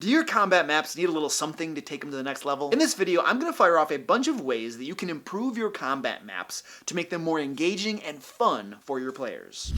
Do your combat maps need a little something to take them to the next level? In this video, I'm going to fire off a bunch of ways that you can improve your combat maps to make them more engaging and fun for your players.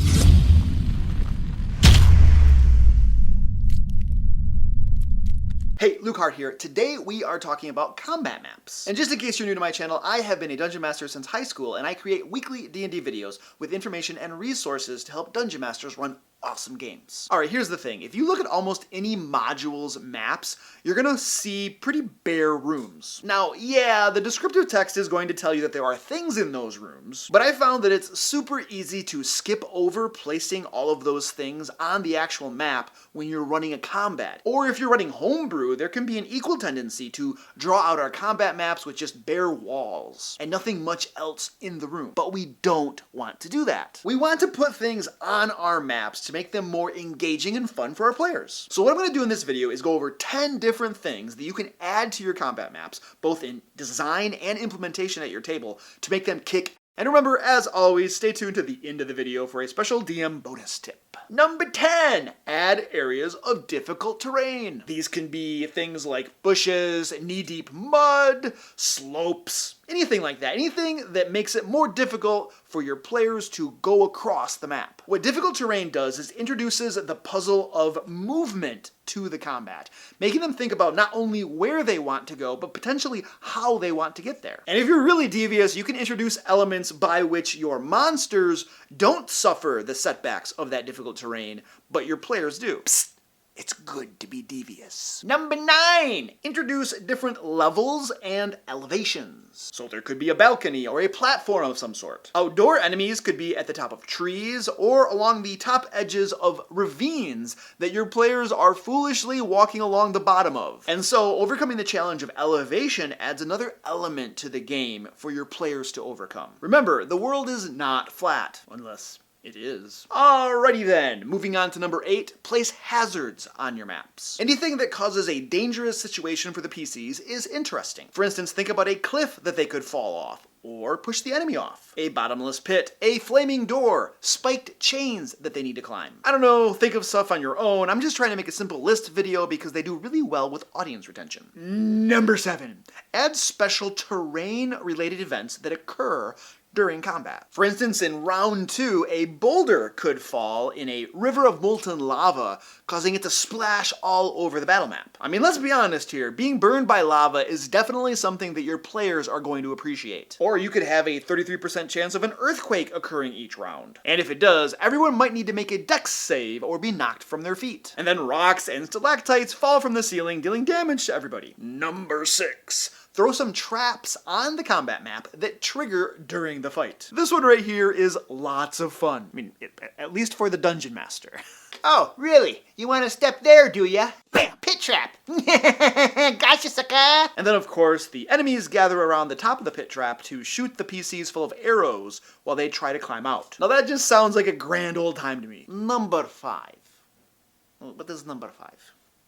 Hey, Luke Hart here. Today we are talking about combat maps. And just in case you're new to my channel, I have been a Dungeon Master since high school, and I create weekly D&D videos with information and resources to help Dungeon Masters run awesome games. Alright, here's the thing. If you look at almost any module's maps, you're gonna see pretty bare rooms. Now, yeah, the descriptive text is going to tell you that there are things in those rooms, but I found that it's super easy to skip over placing all of those things on the actual map when you're running a combat. Or if you're running homebrew, there can be an equal tendency to draw out our combat maps with just bare walls and nothing much else in the room. But we don't want to do that. We want to put things on our maps to make them more engaging and fun for our players. So what I'm going to do in this video is go over 10 different things that you can add to your combat maps, both in design and implementation at your table, to make them kick. And remember, as always, stay tuned to the end of the video for a special DM bonus tip. Number 10, add areas of difficult terrain. These can be things like bushes, knee-deep mud, slopes, anything like that. Anything that makes it more difficult for your players to go across the map. What difficult terrain does is introduces the puzzle of movement to the combat, making them think about not only where they want to go, but potentially how they want to get there. And if you're really devious, you can introduce elements by which your monsters don't suffer the setbacks of that difficult terrain, but your players do. Psst. It's good to be devious. Number 9, introduce different levels and elevations. So there could be a balcony or a platform of some sort. Outdoor enemies could be at the top of trees or along the top edges of ravines that your players are foolishly walking along the bottom of. And so overcoming the challenge of elevation adds another element to the game for your players to overcome. Remember, the world is not flat, unless it is. Alrighty then, moving on to number 8, place hazards on your maps. Anything that causes a dangerous situation for the PCs is interesting. For instance, think about a cliff that they could fall off, or push the enemy off. A bottomless pit, a flaming door, spiked chains that they need to climb. I don't know, think of stuff on your own. I'm just trying to make a simple list video because they do really well with audience retention. Number 7, add special terrain-related events that occur during combat. For instance, in round 2, a boulder could fall in a river of molten lava, causing it to splash all over the battle map. I mean, let's be honest here, being burned by lava is definitely something that your players are going to appreciate. Or you could have a 33% chance of an earthquake occurring each round. And if it does, everyone might need to make a dex save or be knocked from their feet. And then rocks and stalactites fall from the ceiling, dealing damage to everybody. Number 6. Throw some traps on the combat map that trigger during the fight. This one right here is lots of fun. I mean, at least for the Dungeon Master. Oh, really? You want to step there, do ya? Bam! Pit trap! Gotcha, sucker! And then, of course, the enemies gather around the top of the pit trap to shoot the PCs full of arrows while they try to climb out. Now that just sounds like a grand old time to me. Number 5. What is number 5?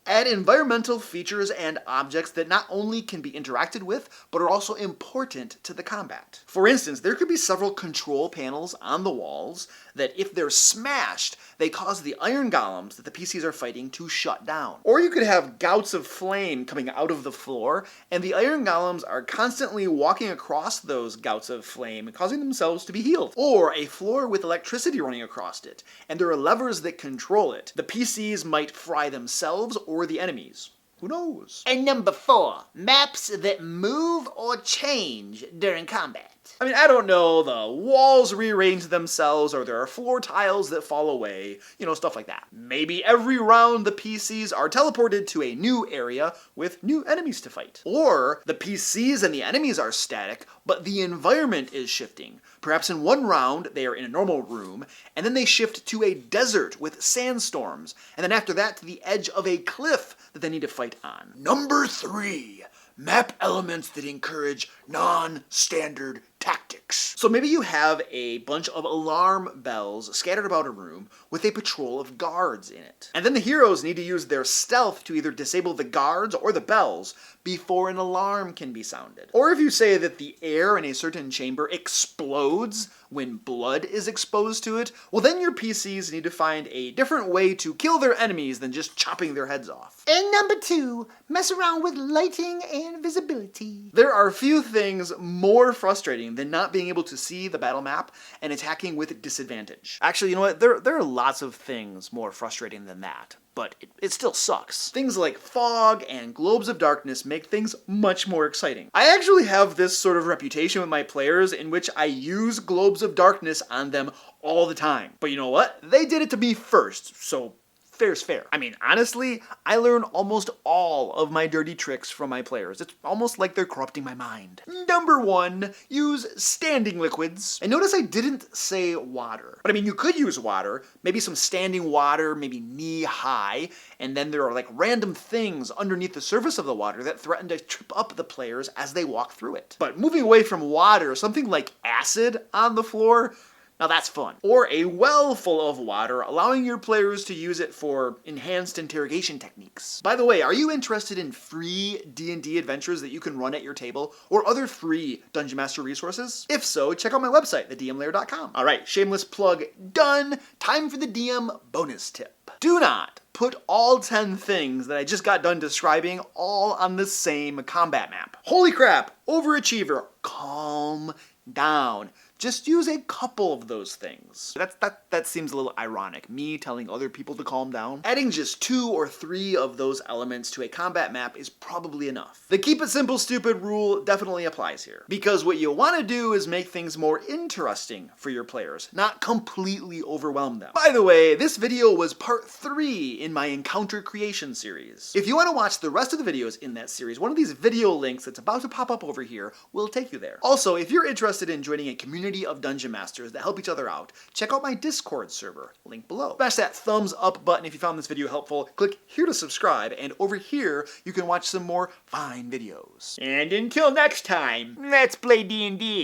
Add environmental features and objects that not only can be interacted with, but are also important to the combat. For instance, there could be several control panels on the walls that, if they're smashed, they cause the iron golems that the PCs are fighting to shut down. Or you could have gouts of flame coming out of the floor, and the iron golems are constantly walking across those gouts of flame, causing themselves to be healed. Or a floor with electricity running across it, and there are levers that control it. The PCs might fry themselves or the enemies. Who knows? And number 4, maps that move or change during combat. I mean, I don't know, the walls rearrange themselves, or there are floor tiles that fall away, you know, stuff like that. Maybe every round the PCs are teleported to a new area with new enemies to fight. Or the PCs and the enemies are static, but the environment is shifting. Perhaps in one round they are in a normal room, and then they shift to a desert with sandstorms, and then after that to the edge of a cliff that they need to fight on. Number 3, map elements that encourage non-standard Tactics. So maybe you have a bunch of alarm bells scattered about a room with a patrol of guards in it. And then the heroes need to use their stealth to either disable the guards or the bells before an alarm can be sounded. Or if you say that the air in a certain chamber explodes when blood is exposed to it, well then your PCs need to find a different way to kill their enemies than just chopping their heads off. And number 2, mess around with lighting and visibility. There are few things more frustrating than not being able to see the battle map and attacking with disadvantage. Actually, you know what? There are lots of things more frustrating than that, but it still sucks. Things like fog and globes of darkness make things much more exciting. I actually have this sort of reputation with my players in which I use globes of darkness on them all the time. But you know what? They did it to me first, so fair's fair. I mean, honestly, I learn almost all of my dirty tricks from my players. It's almost like they're corrupting my mind. Number 1, use standing liquids. And notice I didn't say water. But I mean, you could use water, maybe some standing water, maybe knee high, and then there are like random things underneath the surface of the water that threaten to trip up the players as they walk through it. But moving away from water, something like acid on the floor, now that's fun. Or a well full of water, allowing your players to use it for enhanced interrogation techniques. By the way, are you interested in free D&D adventures that you can run at your table, or other free Dungeon Master resources? If so, check out my website, thedmlair.com. Alright, shameless plug done. Time for the DM bonus tip. Do not put all 10 things that I just got done describing all on the same combat map. Holy crap, overachiever, calm down. Just use a couple of those things. That seems a little ironic, me telling other people to calm down. Adding just 2 or 3 of those elements to a combat map is probably enough. The keep it simple stupid rule definitely applies here, because what you want to do is make things more interesting for your players, not completely overwhelm them. By the way, this video was part 3 in my encounter creation series. If you want to watch the rest of the videos in that series, one of these video links that's about to pop up over here will take you there. Also, if you're interested in joining a community of Dungeon Masters that help each other out, check out my Discord server, link below. Smash that thumbs up button if you found this video helpful, click here to subscribe, and over here you can watch some more fine videos. And until next time, let's play D&D.